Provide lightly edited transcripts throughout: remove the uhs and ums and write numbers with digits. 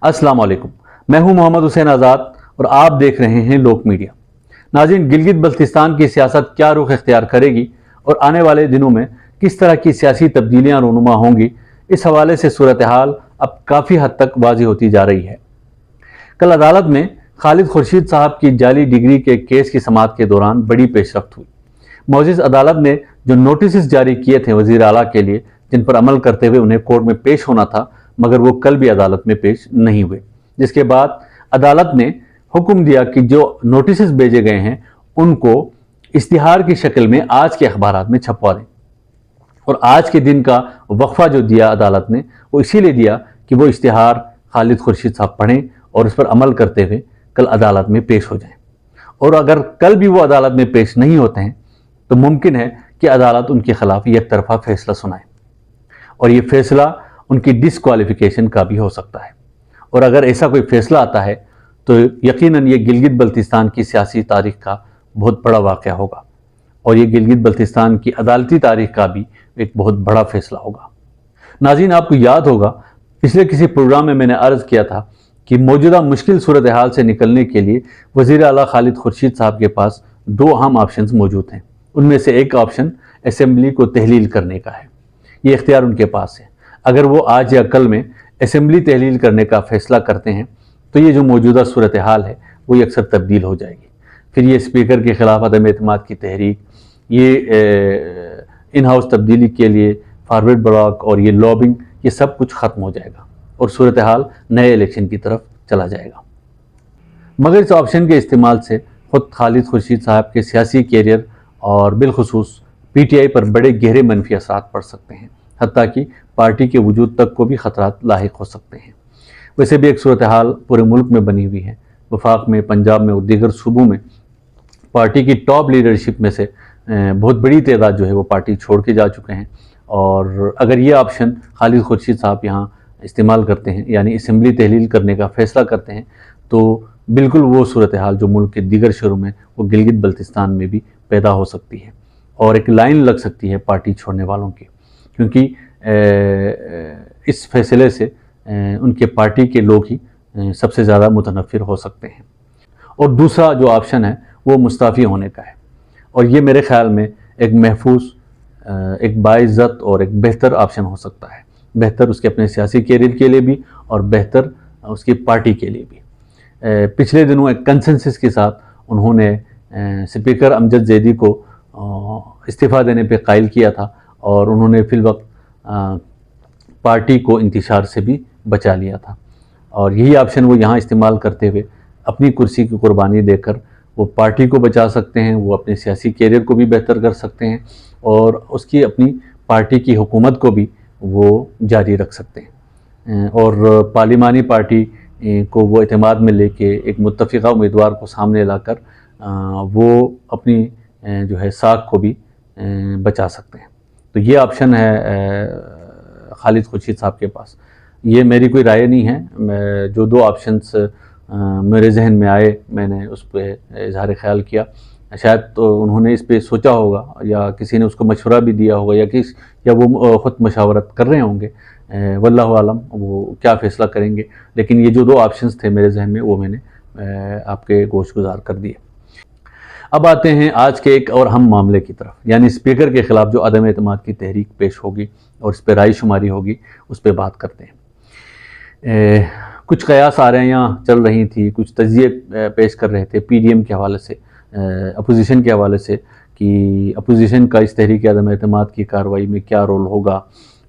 अस्सलाम वालेकुम। मैं हूं मोहम्मद हुसैन आज़ाद और आप देख रहे हैं लोक मीडिया। नाज़रीन, गिलगित बल्तिस्तान की सियासत क्या रुख इख्तियार करेगी और आने वाले दिनों में किस तरह की सियासी तब्दीलियां रूनुमा होंगी, इस हवाले से सूरत हाल अब काफ़ी हद तक वाज़ेह होती जा रही है। कल अदालत में खालिद खुर्शीद साहब की जाली डिग्री के केस की समाअत के दौरान बड़ी पेशरफ्त हुई। मोअज़्ज़िज़ अदालत ने जो नोटिस जारी किए थे वज़ीर आला के लिए, जिन पर अमल करते हुए उन्हें कोर्ट में पेश होना था, मगर वो कल भी अदालत में पेश नहीं हुए, जिसके बाद अदालत ने हुक्म दिया कि जो नोटिस भेजे गए हैं उनको इश्तिहार की शक्ल में आज के अखबारात में छपवा दें। और आज के दिन का वक्फा जो दिया अदालत ने, वो इसीलिए दिया कि वो इश्तिहार खालिद खुर्शीद साहब पढ़ें और उस पर अमल करते हुए कल अदालत में पेश हो जाएं। और अगर कल भी वो अदालत में पेश नहीं होते हैं तो मुमकिन है कि अदालत उनके खिलाफ एक तरफा फैसला सुनाए और ये फैसला उनकी डिसक्वालिफिकेशन का भी हो सकता है। और अगर ऐसा कोई फैसला आता है तो यकीनन ये गिलगित बल्तिस्तान की सियासी तारीख का बहुत बड़ा वाक़या होगा और ये गिलगित बल्तिस्तान की अदालती तारीख का भी एक बहुत बड़ा फैसला होगा। नाज़रीन, आपको याद होगा पिछले किसी प्रोग्राम में मैंने अर्ज़ किया था कि मौजूदा मुश्किल सूरत हाल से निकलने के लिए वज़ीर आला खालिद खुर्शीद साहब के पास दो अहम ऑप्शंस मौजूद हैं। उनमें से एक ऑप्शन असेंबली को तहलील करने का है। ये इख्तियार उनके पास है। अगर वो आज या कल में असेंबली तहलील करने का फ़ैसला करते हैं तो ये जो मौजूदा सूरत हाल है वो अक्सर तब्दील हो जाएगी। फिर ये स्पीकर के ख़िलाफ़ अदम एतमाद की तहरीक, ये इन हाउस तब्दीली के लिए फॉरवर्ड ब्लॉक और ये लॉबिंग, ये सब कुछ ख़त्म हो जाएगा और सूरत हाल नए इलेक्शन की तरफ चला जाएगा। मगर इस ऑप्शन के इस्तेमाल से ख़ुद खालिद खुर्शीद साहब के सियासी कैरियर और बिलखुसूस PTI पर बड़े गहरे मनफी असरात पड़ सकते हैं, हत्ता कि पार्टी के वजूद तक को भी ख़तरात लाहिक हो सकते हैं। वैसे भी एक सूरत हाल पूरे मुल्क में बनी हुई है। वफाक में, पंजाब में और दीगर सूबों में पार्टी की टॉप लीडरशिप में से बहुत बड़ी तादाद जो है वो पार्टी छोड़ के जा चुके हैं। और अगर ये ऑप्शन खालिद खुर्शीद साहब यहाँ इस्तेमाल करते हैं, यानी असम्बली तहलील करने का फ़ैसला करते हैं, तो बिल्कुल वो सूरत हाल जो मुल्क के दीगर शहरों में वो गिलगित बल्तिस्तान में भी पैदा हो सकती है और एक लाइन लग सकती है पार्टी छोड़ने वालों की, क्योंकि इस फैसले से उनके पार्टी के लोग ही सबसे ज़्यादा मुतनफ़िर हो सकते हैं। और दूसरा जो ऑप्शन है वो मुस्ताफ़ी होने का है और ये मेरे ख़्याल में एक महफूज, एक बाइज़्ज़त और एक बेहतर ऑप्शन हो सकता है। बेहतर उसके अपने सियासी कैरियर के लिए भी और बेहतर उसकी पार्टी के लिए भी। पिछले दिनों एक कंसेंसस के साथ उन्होंने स्पीकर अमजद ज़ैदी को इस्तीफ़ा देने पे कायल किया था और उन्होंने फिलवक्त पार्टी को इंतशार से भी बचा लिया था। और यही ऑप्शन वो यहाँ इस्तेमाल करते हुए अपनी कुर्सी की कुर्बानी देकर वो पार्टी को बचा सकते हैं, वो अपने सियासी कैरियर को भी बेहतर कर सकते हैं और उसकी अपनी पार्टी की हुकूमत को भी वो जारी रख सकते हैं। और पार्लिमानी पार्टी को वो एतमाद में लेके एक मुत्तफ़िक़ा उम्मीदवार को सामने लाकर वो अपनी जो है साख को भी बचा सकते हैं। तो ये ऑप्शन है खालिद खुर्शीद साहब के पास। ये मेरी कोई राय नहीं है, जो दो ऑप्शंस मेरे जहन में आए मैंने उस पर इजहार ख्याल किया। शायद तो उन्होंने इस पे सोचा होगा या किसी ने उसको मशवरा भी दिया होगा या वो ख़ुद मशावरत कर रहे होंगे, वल्लाहु आलम वो क्या फ़ैसला करेंगे। लेकिन ये जो दो ऑप्शंस थे मेरे जहन में वो मैंने आपके गोश गुजार कर दिए। अब आते हैं आज के एक और अहम मामले की तरफ, यानी स्पीकर के ख़िलाफ़ जो अदम एतमाद की तहरीक पेश होगी और इस पर राय शुमारी होगी, उस पर बात करते हैं। कुछ कयास आ रहे हैं, यहाँ चल रही थी, कुछ तज्ज़िये पेश कर रहे थे PDM के हवाले से, अपोजिशन के हवाले से, कि अपोजिशन का इस तहरीक अदम एतमाद की कार्रवाई में क्या रोल होगा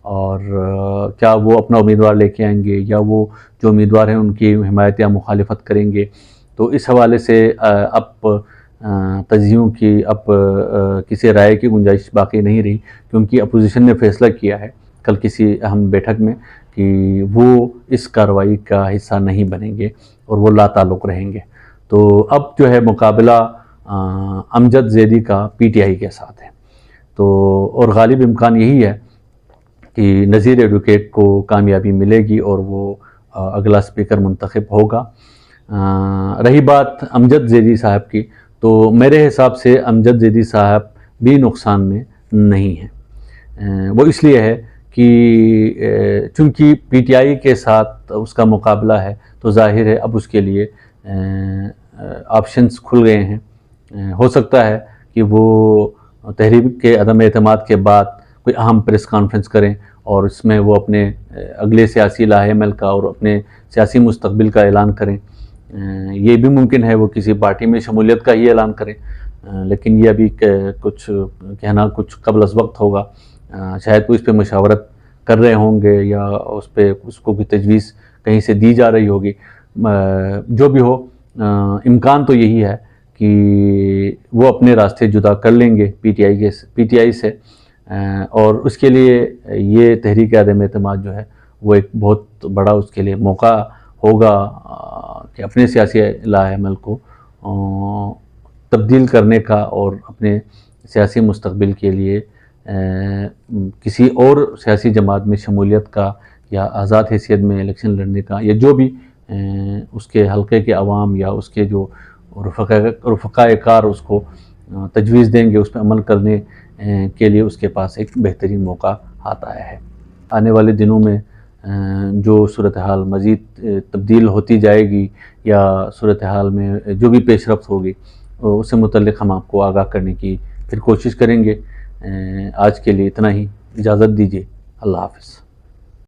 और क्या वो अपना उम्मीदवार लेके आएंगे या वो जो उम्मीदवार हैं उनकी हिमायत या मुखालिफत करेंगे। तो इस हवाले से अब तज्ज़ियों की अब किसी राय की गुंजाइश बाकी नहीं रही, क्योंकि अपोजिशन ने फ़ैसला किया है कल किसी अहम बैठक में कि वो इस कार्रवाई का हिस्सा नहीं बनेंगे और वो लाताल्लुक़ रहेंगे। तो अब जो है मुकाबला अमजद ज़ैदी का PTI के साथ है। तो और गालिब इम्कान यही है कि नज़ीर एडवोकेट को कामयाबी मिलेगी और वो अगला स्पीकर मुंतखब होगा। रही बात अमजद ज़ैदी साहब की, तो मेरे हिसाब से अमजद ज़ैदी साहब भी नुकसान में नहीं हैं। वो इसलिए है کہ چونکہ پی ٹی آئی کے ساتھ اس کا مقابلہ ہے تو ظاہر ہے اب اس کے لیے آپشنز کھل گئے ہیں. ہو سکتا ہے کہ وہ تحریک کے عدم اعتماد کے بعد کوئی اہم پریس کانفرنس کریں اور اس میں وہ اپنے اگلے سیاسی لاہ عمل کا اور اپنے سیاسی مستقبل کا اعلان کریں. یہ بھی ممکن ہے وہ کسی پارٹی میں شمولیت کا ہی اعلان کریں، لیکن یہ ابھی کچھ کہنا کچھ قبل از وقت ہوگا. شاید وہ اس پہ مشاورت کر رہے ہوں گے یا اس کو کوئی تجویز کہیں سے دی جا رہی ہوگی. جو بھی ہو، امکان تو یہی ہے کہ وہ اپنے راستے جدا کر لیں گے پی ٹی آئی سے، اور اس کے لیے یہ تحریک عدم اعتماد جو ہے وہ ایک بہت بڑا اس کے لیے موقع ہوگا کہ اپنے سیاسی لاہ عمل کو تبدیل کرنے کا اور اپنے سیاسی مستقبل کے لیے کسی اور سیاسی جماعت میں شمولیت کا یا آزاد حیثیت میں الیکشن لڑنے کا، یا جو بھی اس کے حلقے کے عوام یا اس کے جو رفقائے کار اس کو تجویز دیں گے، اس پہ عمل کرنے کے لیے اس کے پاس ایک بہترین موقع ہاتھ آیا ہے. آنے والے دنوں میں جو صورتحال مزید تبدیل ہوتی جائے گی یا صورتحال میں جو بھی پیش رفت ہوگی اس سے متعلق ہم آپ کو آگاہ کرنے کی پھر کوشش کریں گے. آج کے لیے اتنا ہی، اجازت دیجیے. اللہ حافظ.